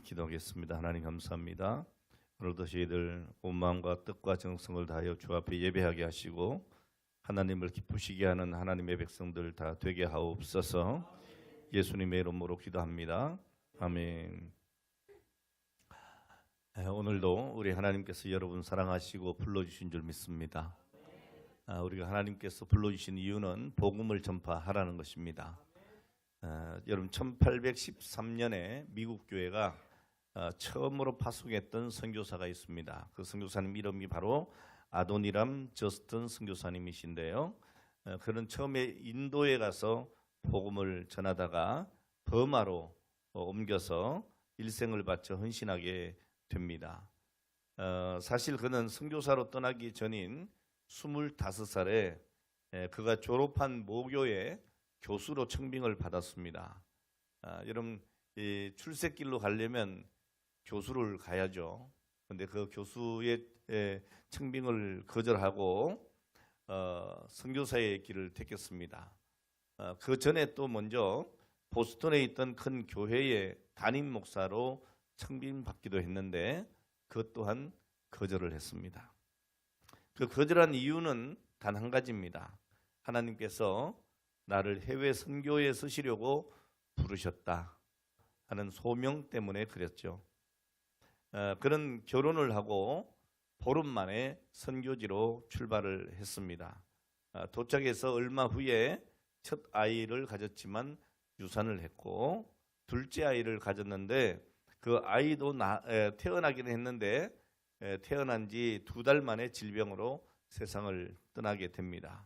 기도하겠습니다. 하나님 감사합니다. 오늘도 저희들 온 마음과 뜻과 정성을 다하여 주 앞에 예배하게 하시고 하나님을 기쁘시게 하는 하나님의 백성들 다 되게 하옵소서. 예수님의 이름으로 기도합니다. 아멘. 오늘도 우리 하나님께서 여러분 사랑하시고 불러주신 줄 믿습니다. 우리가 하나님께서 불러주신 이유는 복음을 전파하라는 것입니다. 여러분 1813년에 미국 교회가 처음으로 파송했던 선교사가 있습니다. 그 선교사님 이름이 바로 아도니람 저스튼 선교사님이신데요. 그는 처음에 인도에 가서 복음을 전하다가 버마로 옮겨서 일생을 바쳐 헌신하게 됩니다. 사실 그는 선교사로 떠나기 전인 25살에 그가 졸업한 모교에 교수로 청빙을 받았습니다. 여러분 출세길로 가려면 교수를 가야죠. 그런데 그 교수의 청빙을 거절하고 선교사의 길을 택했습니다. 그 전에 또 먼저 보스턴에 있던 큰 교회의 담임 목사로 청빙받기도 했는데 그것 또한 거절을 했습니다. 그 거절한 이유는 단 한 가지입니다. 하나님께서 나를 해외 선교에 쓰시려고 부르셨다 하는 소명 때문에 그랬죠. 그는 결혼을 하고 보름 만에 선교지로 출발을 했습니다. 도착해서 얼마 후에 첫 아이를 가졌지만 유산을 했고 둘째 아이를 가졌는데 그 아이도 태어나기는 했는데 태어난 지 2달 만에 질병으로 세상을 떠나게 됩니다.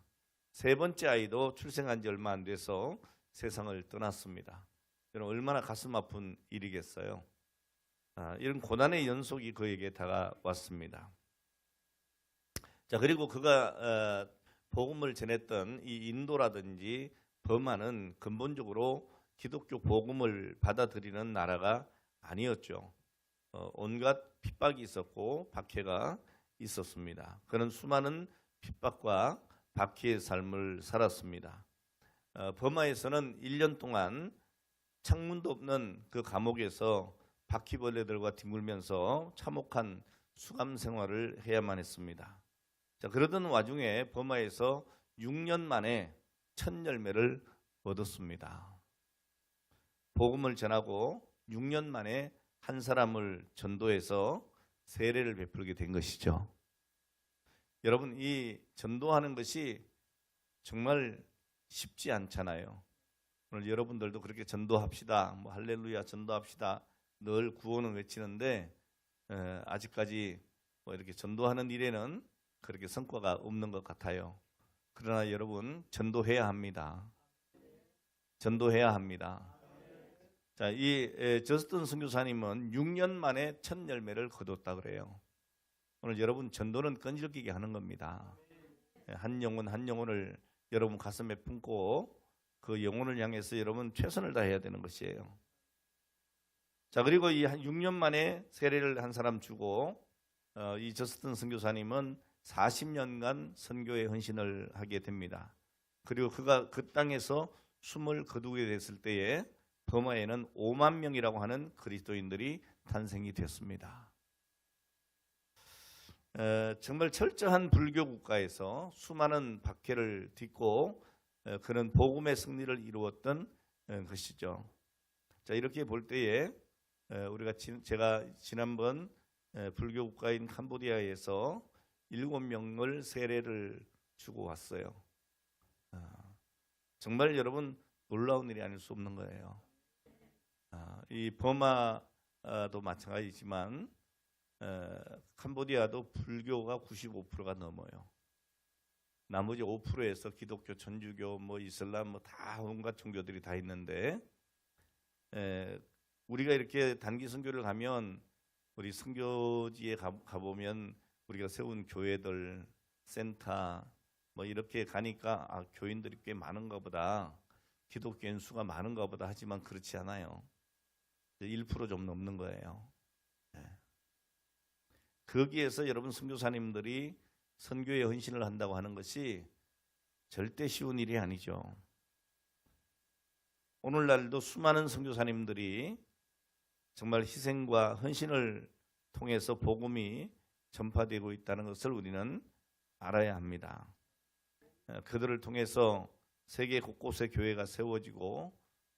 세 번째 아이도 출생한 지 얼마 안 돼서 세상을 떠났습니다. 얼마나 가슴 아픈 일이겠어요. 이런 고난의 연속이 그에게 다가왔습니다. 자, 그리고 그가 복음을 전했던 이 인도라든지 버마는 근본적으로 기독교 복음을 받아들이는 나라가 아니었죠. 온갖 핍박이 있었고 박해가 있었습니다. 그는 수많은 핍박과 박해의 삶을 살았습니다. 버마에서는 1년 동안 창문도 없는 그 감옥에서 바퀴벌레들과 뒹굴면서 참혹한 수감 생활을 해야만 했습니다. 자, 그러던 와중에 버마에서 6년 만에 첫 열매를 얻었습니다. 복음을 전하고 6년 만에 한 사람을 전도해서 세례를 베풀게 된 것이죠. 여러분, 이 전도하는 것이 정말 쉽지 않잖아요. 오늘 여러분들도 그렇게 전도합시다, 할렐루야 전도합시다 늘 구호는 외치는데 아직까지 이렇게 전도하는 일에는 그렇게 성과가 없는 것 같아요. 그러나 여러분 전도해야 합니다. 전도해야 합니다. 자, 이 저스튼 선교사님은 6년 만에 첫 열매를 거뒀다 그래요. 오늘 여러분 전도는 끈질기게 하는 겁니다. 한 영혼 한 영혼을 여러분 가슴에 품고 그 영혼을 향해서 여러분 최선을 다해야 되는 것이에요. 자, 그리고 이 6년 만에 세례를 한 사람 주고 이 저스튼 선교사님은 40년간 선교에 헌신을 하게 됩니다. 그리고 그가 그 땅에서 숨을 거두게 됐을 때에 버마에는 5만 명이라고 하는 그리스도인들이 탄생이 됐습니다. 정말 철저한 불교 국가에서 수많은 박해를 딛고 그는 복음의 승리를 이루었던 것이죠. 자, 이렇게 볼 때에 제가 지난번 불교 국가인 캄보디아에서 7명을 세례를 주고 왔어요. 정말 여러분 놀라운 일이 아닐 수 없는 거예요. 이 버마도 마찬가지지만 캄보디아도 불교가 95%가 넘어요. 나머지 5%에서 기독교, 천주교, 이슬람 다 온갖 종교들이 다 있는데 우리가 이렇게 단기 선교를 가면 우리 선교지에 가보면 우리가 세운 교회들, 센터 이렇게 가니까 교인들이 꽤 많은가 보다, 기독교인 수가 많은가 보다 하지만 그렇지 않아요. 1% 좀 넘는 거예요. 거기에서 여러분 선교사님들이 선교에 헌신을 한다고 하는 것이 절대 쉬운 일이 아니죠. 오늘날도 수많은 선교사님들이 정말 희생과 헌신을 통해서 복음이 전파되고 있다는 것을 우리는 알아야 합니다. 그들을 통해서 세계 곳곳에 교회가 세워지고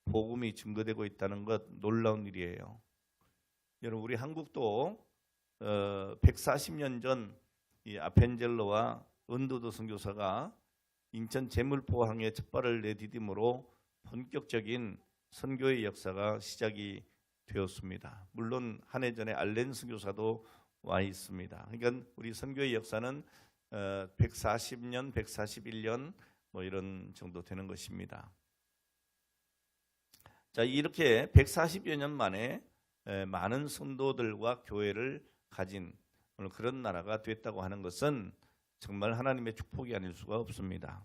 복음이 증거되고 있다는 것 놀라운 일이에요. 여러분, 우리 한국도 140년 전 이 아펜젤러와 은도도 선교사가 인천 제물포항에 첫 발을 내디딤으로 본격적인 선교의 역사가 시작이 되었습니다. 물론 한 해 전에 알렌 선교사도 와 있습니다. 그러니까 우리 선교의 역사는 140년, 141년 뭐 이런 정도 되는 것입니다. 자, 이렇게 140여 년 만에 많은 성도들과 교회를 가진 그런 나라가 됐다고 하는 것은 정말 하나님의 축복이 아닐 수가 없습니다.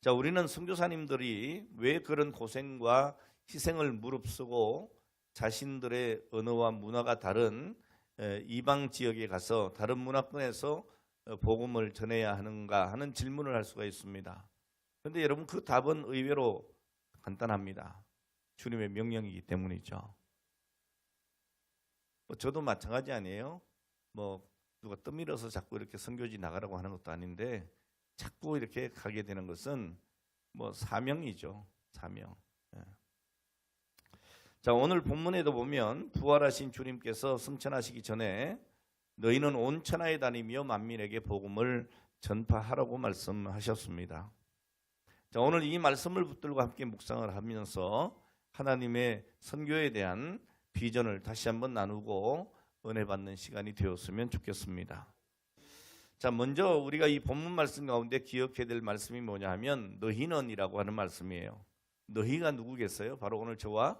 자, 우리는 선교사님들이 왜 그런 고생과 희생을 무릅쓰고 자신들의 언어와 문화가 다른 이방 지역에 가서 다른 문화권에서 복음을 전해야 하는가 하는 질문을 할 수가 있습니다. 그런데 여러분, 그 답은 의외로 간단합니다. 주님의 명령이기 때문이죠. 저도 마찬가지 아니에요. 누가 떠밀어서 자꾸 이렇게 선교지 나가라고 하는 것도 아닌데 자꾸 이렇게 가게 되는 것은 사명이죠. 사명. 자, 오늘 본문에도 보면 부활하신 주님께서 승천하시기 전에 너희는 온 천하에 다니며 만민에게 복음을 전파하라고 말씀하셨습니다. 자, 오늘 이 말씀을 붙들고 함께 묵상을 하면서 하나님의 선교에 대한 비전을 다시 한번 나누고 은혜 받는 시간이 되었으면 좋겠습니다. 자, 먼저 우리가 이 본문 말씀 가운데 기억해야 될 말씀이 뭐냐 하면 너희는이라고 하는 말씀이에요. 너희가 누구겠어요? 바로 오늘 저와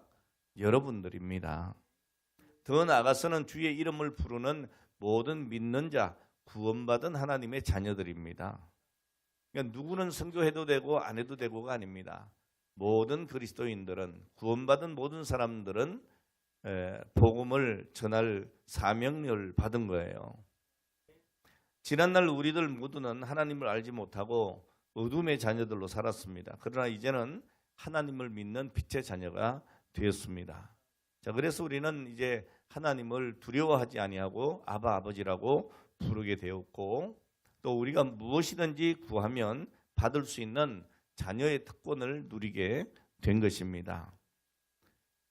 여러분들입니다. 더 나아가서는 주의 이름을 부르는 모든 믿는 자, 구원받은 하나님의 자녀들입니다. 그러니까 누구는 선교해도 되고 안 해도 되고가 아닙니다. 모든 그리스도인들은, 구원받은 모든 사람들은 복음을 전할 사명을 받은 거예요. 지난날 우리들 모두는 하나님을 알지 못하고 어둠의 자녀들로 살았습니다. 그러나 이제는 하나님을 믿는 빛의 자녀가 되었습니다. 자, 그래서 우리는 이제 하나님을 두려워하지 아니하고 아바 아버지라고 부르게 되었고, 또 우리가 무엇이든지 구하면 받을 수 있는 자녀의 특권을 누리게 된 것입니다.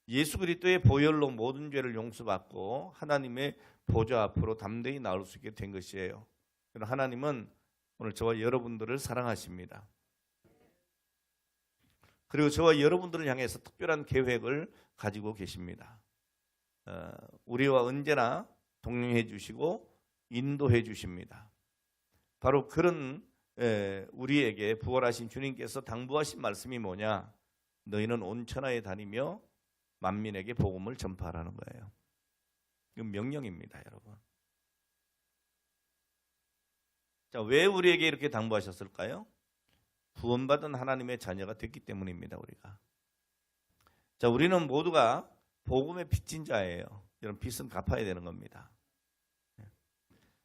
예수 그리스도의 보혈로 모든 죄를 용서받고 하나님의 보좌 앞으로 담대히 나올 수 있게 된 것이에요. 하나님은 오늘 저와 여러분들을 사랑하십니다. 그리고 저와 여러분들을 향해서 특별한 계획을 가지고 계십니다. 우리와 언제나 동행해 주시고 인도해 주십니다. 바로 그런 우리에게 부활하신 주님께서 당부하신 말씀이 뭐냐? 너희는 온 천하에 다니며 만민에게 복음을 전파하라는 거예요. 이건 명령입니다, 여러분. 자, 왜 우리에게 이렇게 당부하셨을까요? 구원받은 하나님의 자녀가 됐기 때문입니다, 우리가. 자, 우리는 모두가 복음의 빚진 자예요. 이런 빚은 갚아야 되는 겁니다.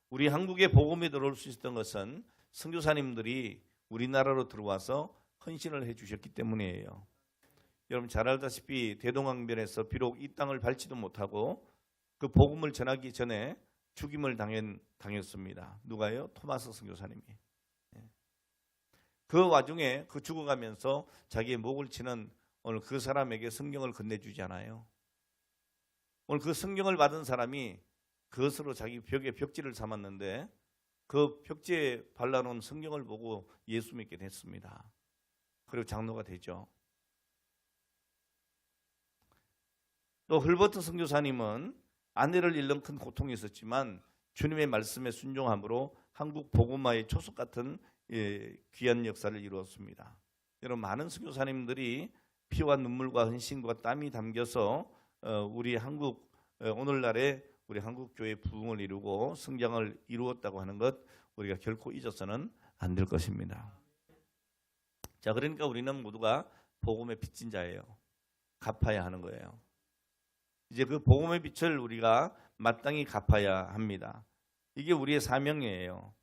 우리 한국에 복음이 들어올 수 있었던 것은 선교사님들이 우리나라로 들어와서 헌신을 해주셨기 때문이에요. 여러분 잘 알다시피 대동강변에서 비록 이 땅을 밟지도 못하고 그 복음을 전하기 전에 죽임을 당했습니다. 누가요? 토마스 선교사님이. 그 와중에 그 죽어가면서 자기의 목을 치는 오늘 그 사람에게 성경을 건네주잖아요. 오늘 그 성경을 받은 사람이 그것으로 자기 벽에 벽지를 삼았는데 그 벽지에 발라놓은 성경을 보고 예수 믿게 됐습니다. 그리고 장로가 되죠. 또 헐버트 선교사님은 아내를 잃는 큰 고통이 있었지만 주님의 말씀에 순종함으로 한국 복음화의 초석 같은 귀한 역사를 이루었습니다. 여러분 많은 선교사님들이 피와 눈물과 헌신과 땀이 담겨서 우리 한국 오늘날의 우리 한국 교회의 부흥을 이루고 성장을 이루었다고 하는 것 우리가 결코 잊어서는 안 될 것입니다. 자, 그러니까 우리는 모두가 복음의 빚진 자예요. 갚아야 하는 거예요. 이제 그 복음의 빚을 우리가 마땅히 갚아야 합니다. 이게 우리의 사명이에요.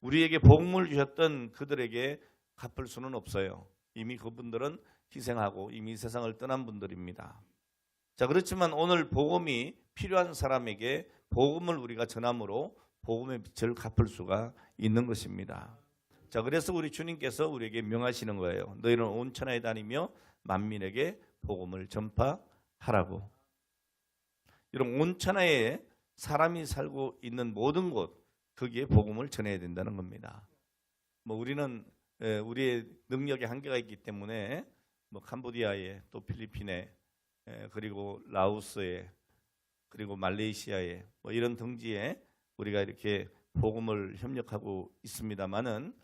우리에게 복음을 주셨던 그들에게 갚을 수는 없어요. 이미 그분들은 희생하고 이미 세상을 떠난 분들입니다. 자, 그렇지만 오늘 복음이 필요한 사람에게 복음을 우리가 전함으로 복음의 빚을 갚을 수가 있는 것입니다. 자, 그래서 우리 주님께서 우리에게 명하시는 거예요. 너희는 온 천하에 다니며 만민에게 복음을 전파하라고. 여러분, 온 천하에 사람이 살고 있는 모든 곳, 거기에 복음을 전해야 된다는 겁니다. 우리는 우리의 능력에 한계가 있기 때문에 캄보디아에, 또 필리핀에, 그리고 라오스에, 그리고 말레이시아에 이런 등지에 우리가 이렇게 복음을 협력하고 있습니다만은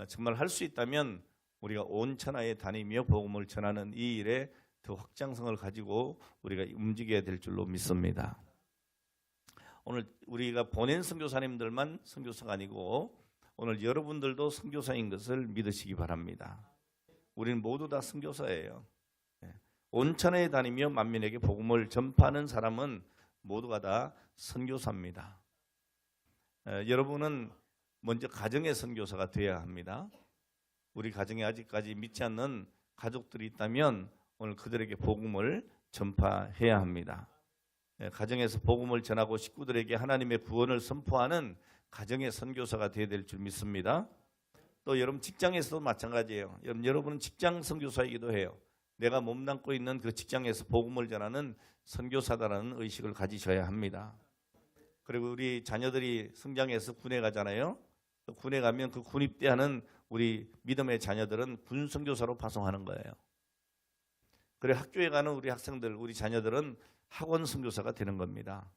정말 할 수 있다면 우리가 온 천하에 다니며 복음을 전하는 이 일에 더 확장성을 가지고 우리가 움직여야 될 줄로 믿습니다. 오늘 우리가 보낸 선교사님들만 선교사가 아니고 오늘 여러분들도 선교사인 것을 믿으시기 바랍니다. 우리는 모두 다 선교사예요. 온 천하에 다니며 만민에게 복음을 전파하는 사람은 모두가 다 선교사입니다. 여러분은 먼저 가정의 선교사가 되어야 합니다. 우리 가정에 아직까지 믿지 않는 가족들이 있다면 오늘 그들에게 복음을 전파해야 합니다. 가정에서 복음을 전하고 식구들에게 하나님의 구원을 선포하는 가정의 선교사가 되어야 될 줄 믿습니다. 또 여러분 직장에서도 마찬가지예요. 여러분은 직장 선교사이기도 해요. 내가 몸담고 있는 그 직장에서 복음을 전하는 선교사다라는 의식을 가지셔야 합니다. 그리고 우리 자녀들이 성장해서 군에 가잖아요. 군에 가면 그 군입대하는 우리 믿음의 자녀들은 군 선교사로 파송하는 거예요. 그리고 학교에 가는 우리 학생들, 우리 자녀들은 학원 선교사가 되는 겁니다.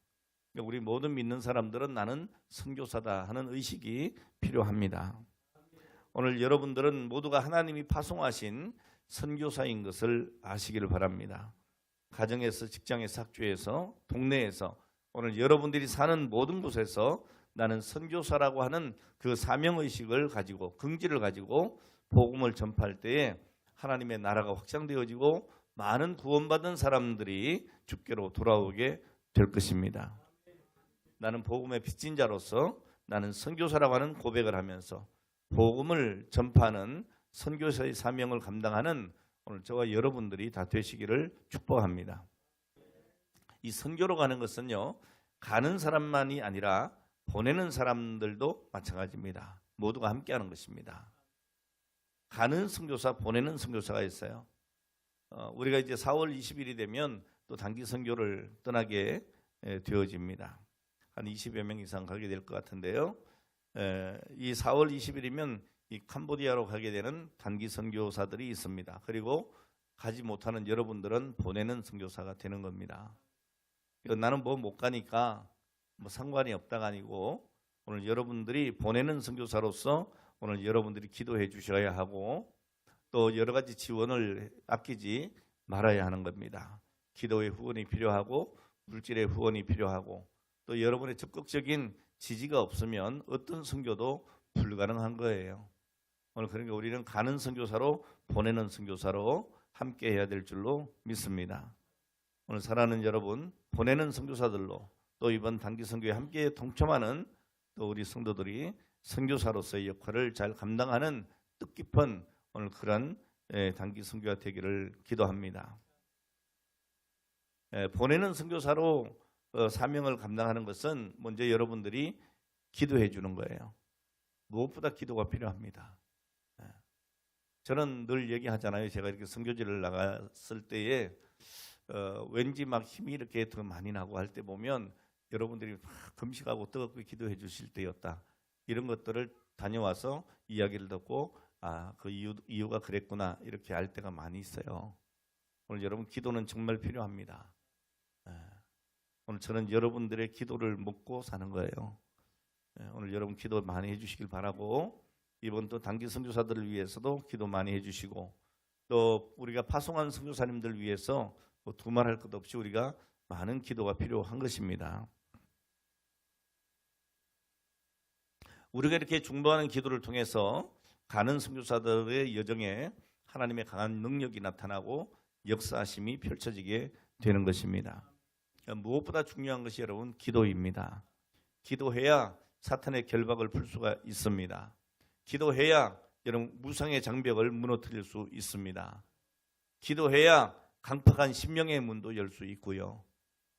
우리 모든 믿는 사람들은 나는 선교사다 하는 의식이 필요합니다. 오늘 여러분들은 모두가 하나님이 파송하신 선교사인 것을 아시기를 바랍니다. 가정에서, 직장에서, 학교에서, 동네에서 오늘 여러분들이 사는 모든 곳에서 나는 선교사라고 하는 그 사명의식을 가지고 긍지를 가지고 복음을 전파할 때에 하나님의 나라가 확장되어지고 많은 구원받은 사람들이 주께로 돌아오게 될 것입니다. 나는 복음의 빚진 자로서 나는 선교사라고 하는 고백을 하면서 복음을 전파하는 선교사의 사명을 감당하는 오늘 저와 여러분들이 다 되시기를 축복합니다. 이 선교로 가는 것은요, 가는 사람만이 아니라 보내는 사람들도 마찬가지입니다. 모두가 함께하는 것입니다. 가는 선교사, 보내는 선교사가 있어요. 우리가 이제 4월 20일이 되면 또 단기 선교를 떠나게 되어집니다. 한 20여 명 이상 가게 될 것 같은데요. 이 4월 20일이면 이 캄보디아로 가게 되는 단기 선교사들이 있습니다. 그리고 가지 못하는 여러분들은 보내는 선교사가 되는 겁니다. 나는 못 가니까 상관이 없다가 아니고 오늘 여러분들이 보내는 선교사로서 오늘 여러분들이 기도해 주셔야 하고 또 여러 가지 지원을 아끼지 말아야 하는 겁니다. 기도의 후원이 필요하고 물질의 후원이 필요하고 또 여러분의 적극적인 지지가 없으면 어떤 선교도 불가능한 거예요. 오늘 그러니까 우리는 가는 선교사로 보내는 선교사로 함께 해야 될 줄로 믿습니다. 오늘 사랑하는 여러분, 보내는 선교사들로 또 이번 단기 선교에 함께 동참하는 또 우리 성도들이 선교사로서의 역할을 잘 감당하는 뜻깊은 오늘 그런 단기 선교가 되기를 기도합니다. 보내는 선교사로 사명을 감당하는 것은 먼저 여러분들이 기도해 주는 거예요. 무엇보다 기도가 필요합니다. 저는 늘 얘기하잖아요. 제가 이렇게 선교지를 나갔을 때에 왠지 막 힘이 이렇게 더 많이 나고 할 때 보면 여러분들이 막 금식하고 뜨겁게 기도해 주실 때였다. 이런 것들을 다녀와서 이야기를 듣고 그 이유가 그랬구나 이렇게 알 때가 많이 있어요. 오늘 여러분 기도는 정말 필요합니다. 오늘 저는 여러분들의 기도를 먹고 사는 거예요. 오늘 여러분 기도 많이 해주시길 바라고 이번 또 단기 선교사들을 위해서도 기도 많이 해주시고 또 우리가 파송한 선교사님들 위해서 두말할 것 없이 우리가 많은 기도가 필요한 것입니다. 우리가 이렇게 중보하는 기도를 통해서 가는 선교사들의 여정에 하나님의 강한 능력이 나타나고 역사하심이 펼쳐지게 되는 것입니다. 무엇보다 중요한 것이 여러분 기도입니다. 기도해야 사탄의 결박을 풀 수가 있습니다. 기도해야 여러분 무상의 장벽을 무너뜨릴 수 있습니다. 기도해야 강팍한 심령의 문도 열 수 있고요.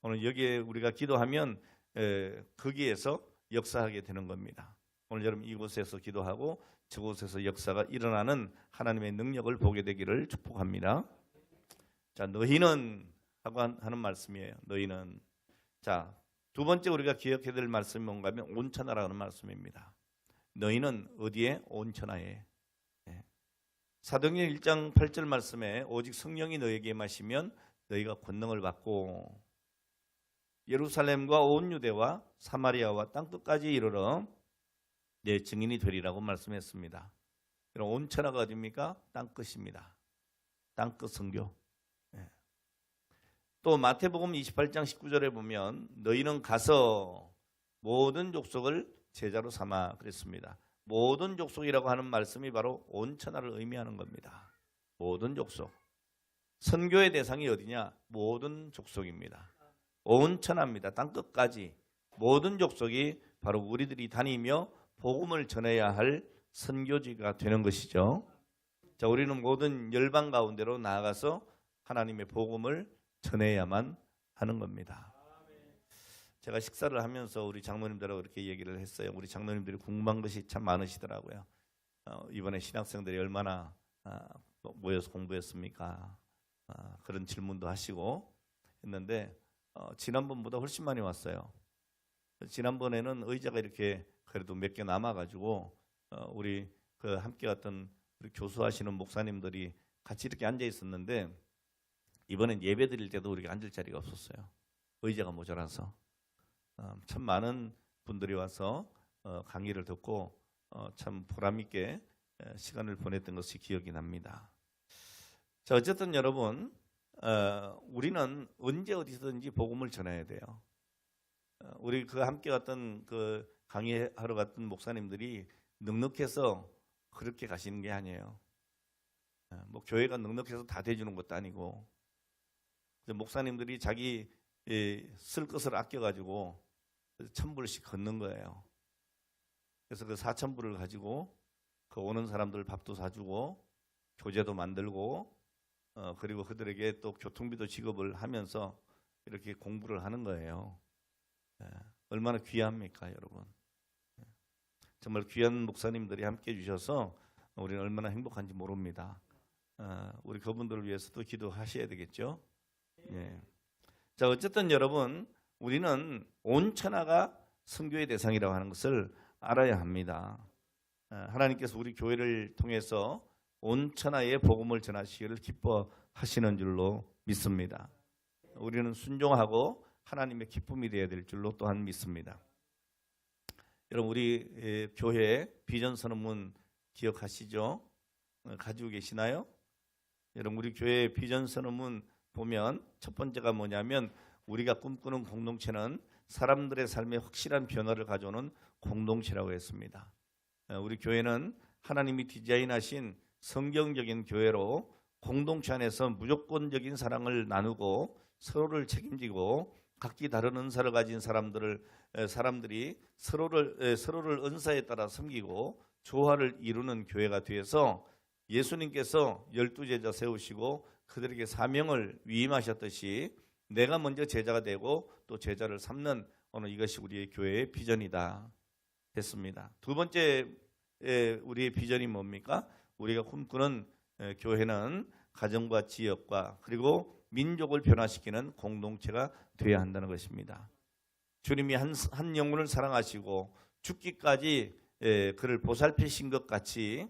오늘 여기에 우리가 기도하면 거기에서 역사하게 되는 겁니다. 오늘 여러분 이곳에서 기도하고 저곳에서 역사가 일어나는 하나님의 능력을 보게 되기를 축복합니다. 자, 너희는 하고 하는 말씀이에요. 너희는. 자, 두 번째 우리가 기억해야 될 말씀이 뭔가 하면 온천하라는 말씀입니다. 너희는 어디에? 온천하에. 사도행전 1장 8절 말씀에 오직 성령이 너희에게 임하시면 너희가 권능을 받고 예루살렘과 온 유대와 사마리아와 땅끝까지 이르러 내 증인이 되리라고 말씀했습니다. 그럼 온천하가 어디입니까? 땅끝입니다. 땅끝 선교. 또 마태복음 28장 19절에 보면 너희는 가서 모든 족속을 제자로 삼아 그랬습니다. 모든 족속이라고 하는 말씀이 바로 온천하를 의미하는 겁니다. 모든 족속. 선교의 대상이 어디냐? 모든 족속입니다. 온천합니다. 땅끝까지. 모든 족속이 바로 우리들이 다니며 복음을 전해야 할 선교지가 되는 것이죠. 자, 우리는 모든 열방 가운데로 나아가서 하나님의 복음을 전해야만 하는 겁니다. 제가 식사를 하면서 우리 장로님들하고 이렇게 얘기를 했어요. 우리 장로님들이 궁금한 것이 참 많으시더라고요. 이번에 신학생들이 얼마나 모여서 공부했습니까? 그런 질문도 하시고 했는데 지난번보다 훨씬 많이 왔어요. 지난번에는 의자가 이렇게 그래도 몇 개 남아가지고 우리 그 함께 왔던 우리 교수하시는 목사님들이 같이 이렇게 앉아 있었는데 이번엔 예배 드릴 때도 우리가 앉을 자리가 없었어요. 의자가 모자라서. 참 많은 분들이 와서 강의를 듣고 참 보람 있게 시간을 보냈던 것이 기억이 납니다. 자, 어쨌든 여러분, 우리는 언제 어디서든지 복음을 전해야 돼요. 우리 그 함께 갔던 그 강의하러 갔던 목사님들이 넉넉해서 그렇게 가시는 게 아니에요. 뭐 교회가 넉넉해서 다 대주는 것도 아니고 목사님들이 자기 쓸 것을 아껴가지고 1,000불씩 걷는 거예요. 그래서 그 4,000불을 가지고 그 오는 사람들 밥도 사주고 교재도 만들고 그리고 그들에게 또 교통비도 지급을 하면서 이렇게 공부를 하는 거예요. 얼마나 귀합니까, 여러분? 정말 귀한 목사님들이 함께 해주셔서 우리는 얼마나 행복한지 모릅니다. 우리 그분들을 위해서도 기도하셔야 되겠죠. 예. 자, 어쨌든 여러분, 우리는 온천하가 선교의 대상이라고 하는 것을 알아야 합니다. 하나님께서 우리 교회를 통해서 온천하에 복음을 전하시기를 기뻐하시는 줄로 믿습니다. 우리는 순종하고 하나님의 기쁨이 되어야 될 줄로 또한 믿습니다. 여러분, 우리 교회 비전 선언문 기억하시죠? 가지고 계시나요? 여러분, 우리 교회 비전 선언문 보면 첫 번째가 뭐냐면 우리가 꿈꾸는 공동체는 사람들의 삶에 확실한 변화를 가져오는 공동체라고 했습니다. 우리 교회는 하나님이 디자인하신 성경적인 교회로 공동체 안에서 무조건적인 사랑을 나누고 서로를 책임지고 각기 다른 은사를 가진 사람들이 서로를 은사에 따라 섬기고 조화를 이루는 교회가 되어서 예수님께서 12제자 세우시고 그들에게 사명을 위임하셨듯이 내가 먼저 제자가 되고 또 제자를 삼는 오늘 이것이 우리의 교회의 비전이다 했습니다. 두 번째 우리의 비전이 뭡니까? 우리가 꿈꾸는 교회는 가정과 지역과 그리고 민족을 변화시키는 공동체가 되어야 한다는 것입니다. 주님이 한 영혼을 사랑하시고 죽기까지 그를 보살피신 것 같이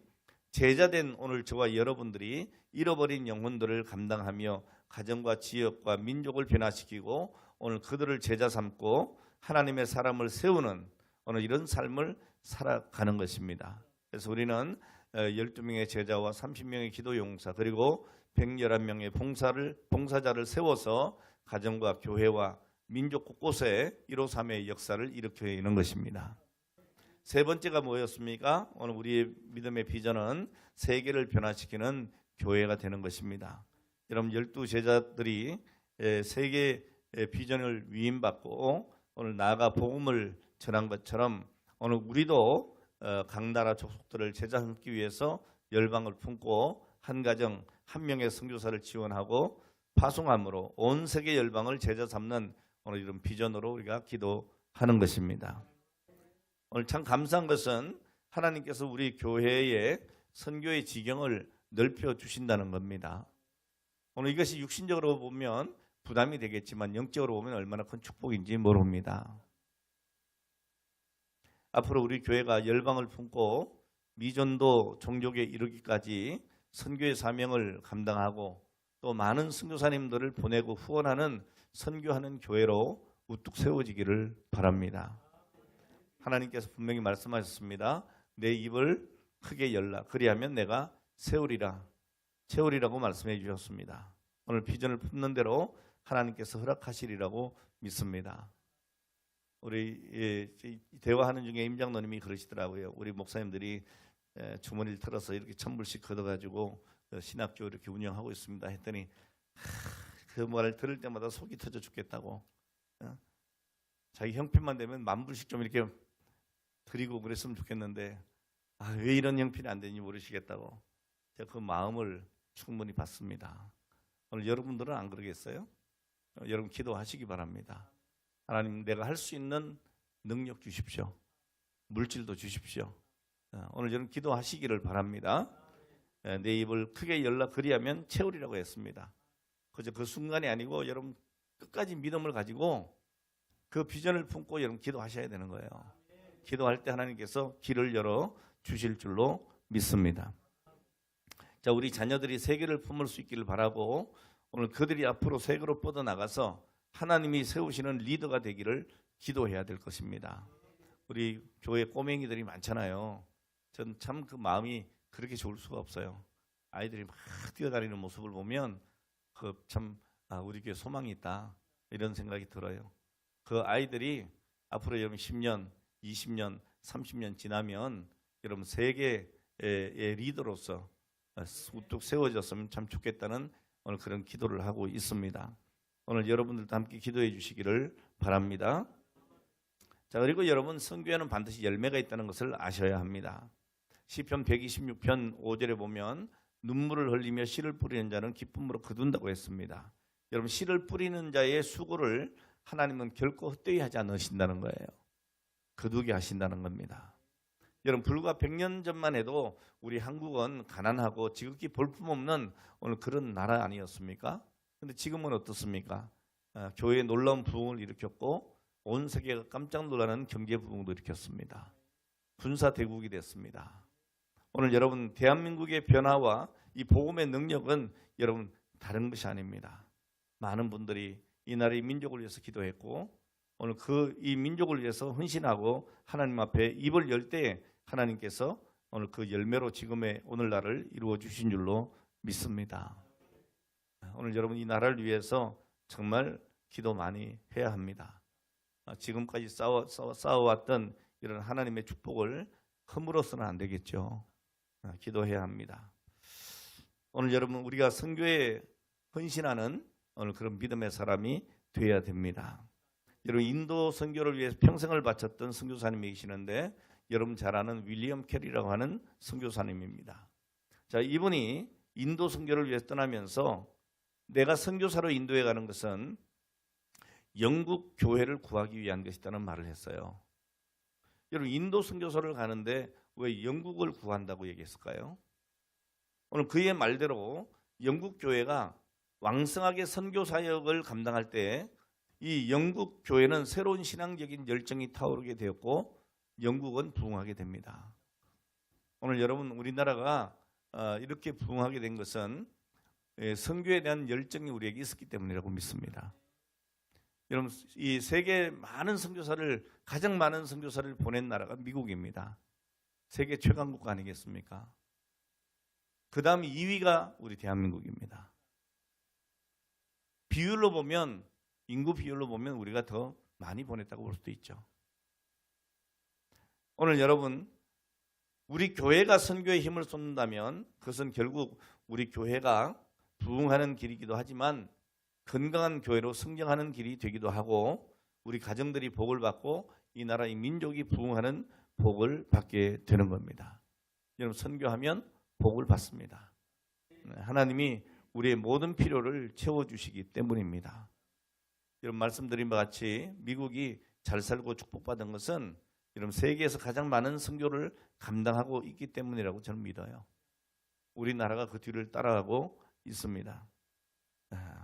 제자된 오늘 저와 여러분들이 잃어버린 영혼들을 감당하며 가정과 지역과 민족을 변화시키고 오늘 그들을 제자 삼고 하나님의 사람을 세우는 오늘 이런 삶을 살아가는 것입니다. 그래서 우리는 12명의 제자와 30명의 기도용사 그리고 111명의 봉사자를 세워서 가정과 교회와 민족 곳곳에 153의 역사를 일으키는 것입니다. 세 번째가 뭐였습니까? 오늘 우리의 믿음의 비전은 세계를 변화시키는 교회가 되는 것입니다. 여러분 12제자들이 세계 비전을 위임받고 오늘 나아가 복음을 전한 것처럼 오늘 우리도 각 나라 족속들을 제자 삼기 위해서 열방을 품고 한 가정 한 명의 선교사를 지원하고 파송함으로 온 세계 열방을 제자 삼는 오늘 이런 비전으로 우리가 기도하는 것입니다. 오늘 참 감사한 것은 하나님께서 우리 교회의 선교의 지경을 넓혀 주신다는 겁니다. 오늘 이것이 육신적으로 보면 부담이 되겠지만 영적으로 보면 얼마나 큰 축복인지 모릅니다. 앞으로 우리 교회가 열방을 품고 미전도 종족에 이르기까지 선교의 사명을 감당하고 또 많은 선교사님들을 보내고 후원하는 선교하는 교회로 우뚝 세워지기를 바랍니다. 하나님께서 분명히 말씀하셨습니다. 내 입을 크게 열라. 그리하면 내가 세우리라. 채우리라고 말씀해 주셨습니다. 오늘 비전을 품는 대로 하나님께서 허락하시리라고 믿습니다. 우리 대화하는 중에 임장로님이 그러시더라고요. 우리 목사님들이 주머니를 털어서 이렇게 1,000불씩 걷어가지고 신학교 이렇게 운영하고 있습니다. 했더니 그 말을 들을 때마다 속이 터져 죽겠다고. 자기 형편만 되면 10,000불씩 좀 이렇게 드리고 그랬으면 좋겠는데 왜 이런 형편이 안 되는지 모르시겠다고. 제가 그 마음을 충분히 받습니다. 오늘 여러분들은 안 그러겠어요? 여러분 기도하시기 바랍니다. 하나님, 내가 할 수 있는 능력 주십시오. 물질도 주십시오. 오늘 여러분 기도하시기를 바랍니다. 내 입을 크게 열라. 그리하면 채우리라고 했습니다. 그저 그 순간이 아니고 여러분 끝까지 믿음을 가지고 그 비전을 품고 여러분 기도하셔야 되는 거예요. 기도할 때 하나님께서 길을 열어 주실 줄로 믿습니다. 자, 우리 자녀들이 세계를 품을 수 있기를 바라고 오늘 그들이 앞으로 세계로 뻗어나가서 하나님이 세우시는 리더가 되기를 기도해야 될 것입니다. 우리 교회 꼬맹이들이 많잖아요. 전 참 그 마음이 그렇게 좋을 수가 없어요. 아이들이 막 뛰어다니는 모습을 보면 우리 교회 소망이 있다 이런 생각이 들어요. 그 아이들이 앞으로 여러분 10년, 20년, 30년 지나면 여러분 세계의 리더로서 우뚝 세워졌으면 참 좋겠다는 오늘 그런 기도를 하고 있습니다. 오늘 여러분들도 함께 기도해 주시기를 바랍니다. 자, 그리고 여러분 선교에는 반드시 열매가 있다는 것을 아셔야 합니다. 시편 126편 5절에 보면 눈물을 흘리며 씨를 뿌리는 자는 기쁨으로 거둔다고 했습니다. 여러분 씨를 뿌리는 자의 수고를 하나님은 결코 헛되이 하지 않으신다는 거예요. 거두게 하신다는 겁니다. 여러분 불과 100년 전만 해도 우리 한국은 가난하고 지극히 볼품없는 오늘 그런 나라 아니었습니까? 그런데 지금은 어떻습니까? 교회에 놀라운 부흥을 일으켰고 온 세계가 깜짝 놀라는 경제 부흥도 일으켰습니다. 군사 대국이 됐습니다. 오늘 여러분 대한민국의 변화와 이 복음의 능력은 여러분 다른 것이 아닙니다. 많은 분들이 이 나라의 민족을 위해서 기도했고 오늘 이 민족을 위해서 헌신하고 하나님 앞에 입을 열 때 하나님께서 오늘 그 열매로 지금의 오늘날을 이루어 주신 줄로 믿습니다. 오늘 여러분 이 나라를 위해서 정말 기도 많이 해야 합니다. 지금까지 쌓아왔던 이런 하나님의 축복을 허물어서는 안 되겠죠. 기도해야 합니다. 오늘 여러분 우리가 선교에 헌신하는 오늘 그런 믿음의 사람이 되어야 됩니다. 여러분 인도 선교를 위해서 평생을 바쳤던 선교사님이 계시는데 여러분 잘 아는 윌리엄 캐리라고 하는 선교사님입니다. 자, 이분이 인도 선교를 위해서 떠나면서 내가 선교사로 인도에 가는 것은 영국 교회를 구하기 위한 것이라는 말을 했어요. 여러분 인도 선교사를 가는데 왜 영국을 구한다고 얘기했을까요? 오늘 그의 말대로 영국 교회가 왕성하게 선교 사역을 감당할 때 이 영국 교회는 새로운 신앙적인 열정이 타오르게 되었고 영국은 부흥하게 됩니다. 오늘 여러분 우리나라가 이렇게 부흥하게 된 것은 선교에 대한 열정이 우리에게 있었기 때문이라고 믿습니다. 여러분 이 세계 가장 많은 선교사를 보낸 나라가 미국입니다. 세계 최강국 아니겠습니까? 그 다음 2위가 우리 대한민국입니다. 인구 비율로 보면 우리가 더 많이 보냈다고 볼 수도 있죠. 오늘 여러분 우리 교회가 선교에 힘을 쏟는다면 그것은 결국 우리 교회가 부흥하는 길이기도 하지만 건강한 교회로 성장하는 길이 되기도 하고 우리 가정들이 복을 받고 이 나라의 민족이 부흥하는 복을 받게 되는 겁니다. 여러분 선교하면 복을 받습니다. 하나님이 우리의 모든 필요를 채워주시기 때문입니다. 여러분 말씀드린 바와 같이 미국이 잘 살고 축복받은 것은 여러분 세계에서 가장 많은 선교를 감당하고 있기 때문이라고 저는 믿어요. 우리나라가 그 뒤를 따라가고 있습니다.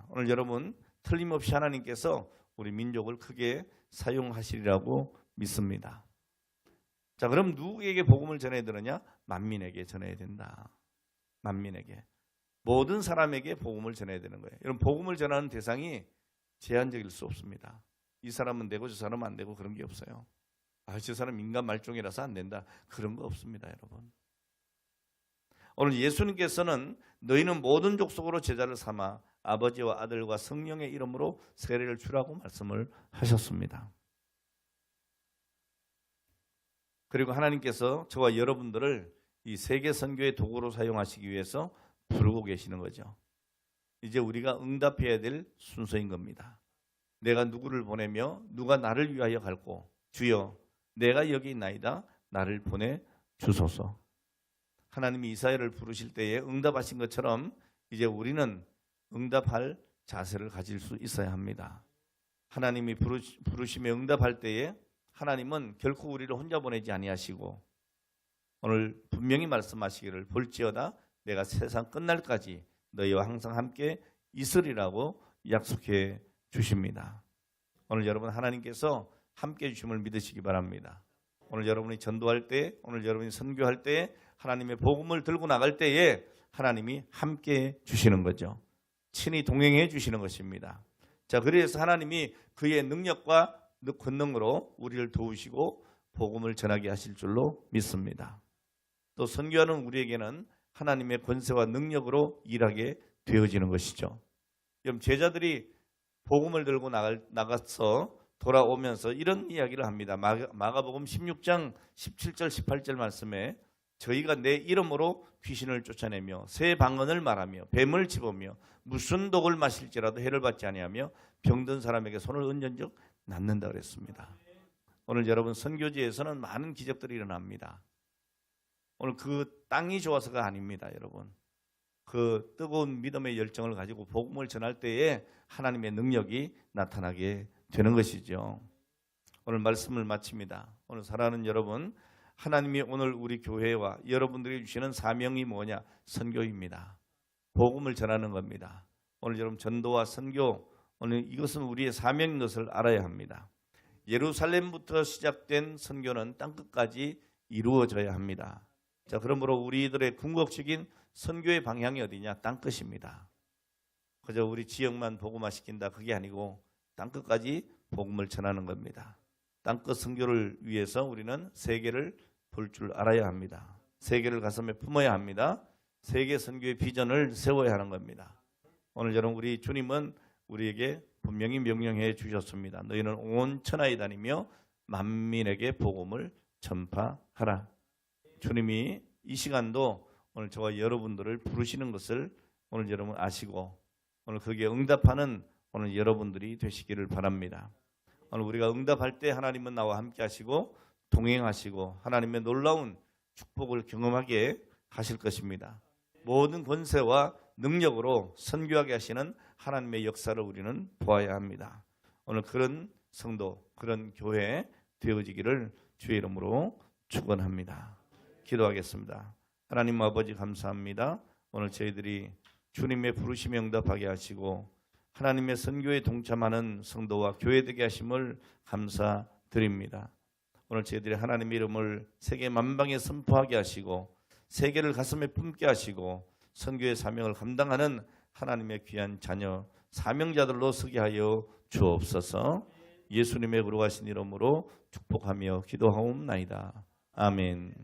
오늘 여러분 틀림없이 하나님께서 우리 민족을 크게 사용하시리라고 믿습니다. 자, 그럼 누구에게 복음을 전해야 되느냐? 만민에게 전해야 된다. 만민에게. 모든 사람에게 복음을 전해야 되는 거예요. 여러분 복음을 전하는 대상이 제한적일 수 없습니다. 이 사람은 되고 저 사람은 안 되고 그런 게 없어요. 저 사람 인간 말종이라서 안 된다. 그런 거 없습니다, 여러분. 오늘 예수님께서는 너희는 모든 족속으로 제자를 삼아 아버지와 아들과 성령의 이름으로 세례를 주라고 말씀을 하셨습니다. 그리고 하나님께서 저와 여러분들을 이 세계 선교의 도구로 사용하시기 위해서 부르고 계시는 거죠. 이제 우리가 응답해야 될 순서인 겁니다. 내가 누구를 보내며 누가 나를 위하여 갈고 주여 내가 여기 있나이다 나를 보내 주소서. 하나님이 이사야를 부르실 때에 응답하신 것처럼 이제 우리는 응답할 자세를 가질 수 있어야 합니다. 하나님이 부르시며 응답할 때에 하나님은 결코 우리를 혼자 보내지 아니하시고 오늘 분명히 말씀하시기를 볼지어다 내가 세상 끝날까지 너희와 항상 함께 있으리라고 약속해 주십니다. 오늘 여러분 하나님께서 함께 해주심을 믿으시기 바랍니다. 오늘 여러분이 전도할 때, 오늘 여러분이 선교할 때, 하나님의 복음을 들고 나갈 때에 하나님이 함께 주시는 거죠. 친히 동행해 주시는 것입니다. 자, 그래서 하나님이 그의 능력과 권능으로 우리를 도우시고 복음을 전하게 하실 줄로 믿습니다. 또 선교하는 우리에게는 하나님의 권세와 능력으로 일하게 되어지는 것이죠. 그럼 제자들이 복음을 들고 나가서 돌아오면서 이런 이야기를 합니다. 마가복음 16장 17절 18절 말씀에 저희가 내 이름으로 귀신을 쫓아내며 새 방언을 말하며 뱀을 집으며 무슨 독을 마실지라도 해를 받지 아니하며 병든 사람에게 손을 얹은 적 낫는다 그랬습니다. 오늘 여러분 선교지에서는 많은 기적들이 일어납니다. 오늘 그 땅이 좋아서가 아닙니다, 여러분. 그 뜨거운 믿음의 열정을 가지고 복음을 전할 때에 하나님의 능력이 나타나게 되는 것이죠. 오늘 말씀을 마칩니다. 오늘 사랑하는 여러분, 하나님이 오늘 우리 교회와 여러분들이 주시는 사명이 뭐냐? 선교입니다. 복음을 전하는 겁니다. 오늘 여러분 전도와 선교, 오늘 이것은 우리의 사명인 것을 알아야 합니다. 예루살렘부터 시작된 선교는 땅끝까지 이루어져야 합니다. 자, 그러므로 우리들의 궁극적인 선교의 방향이 어디냐? 땅끝입니다. 그저 우리 지역만 복음화시킨다 그게 아니고 땅끝까지 복음을 전하는 겁니다. 땅끝 선교를 위해서 우리는 세계를 볼 줄 알아야 합니다. 세계를 가슴에 품어야 합니다. 세계 선교의 비전을 세워야 하는 겁니다. 오늘 여러분 우리 주님은 우리에게 분명히 명령해 주셨습니다. 너희는 온 천하에 다니며 만민에게 복음을 전파하라. 주님이 이 시간도 오늘 저와 여러분들을 부르시는 것을 오늘 여러분 아시고 오늘 거기에 응답하는 오늘 여러분들이 되시기를 바랍니다. 오늘 우리가 응답할 때 하나님은 나와 함께 하시고 동행하시고 하나님의 놀라운 축복을 경험하게 하실 것입니다. 모든 권세와 능력으로 선교하게 하시는 하나님의 역사를 우리는 보아야 합니다. 오늘 그런 성도, 그런 교회 되어지기를 주의 이름으로 축원합니다. 기도하겠습니다. 하나님 아버지 감사합니다. 오늘 저희들이 주님의 부르심에 응답하게 하시고 하나님의 선교에 동참하는 성도와 교회 되게 하심을 감사드립니다. 오늘 저희들이 하나님의 이름을 세계 만방에 선포하게 하시고 세계를 가슴에 품게 하시고 선교의 사명을 감당하는 하나님의 귀한 자녀 사명자들로 서게 하여 주옵소서. 예수님의 거룩하신 이름으로 축복하며 기도하옵나이다. 아멘.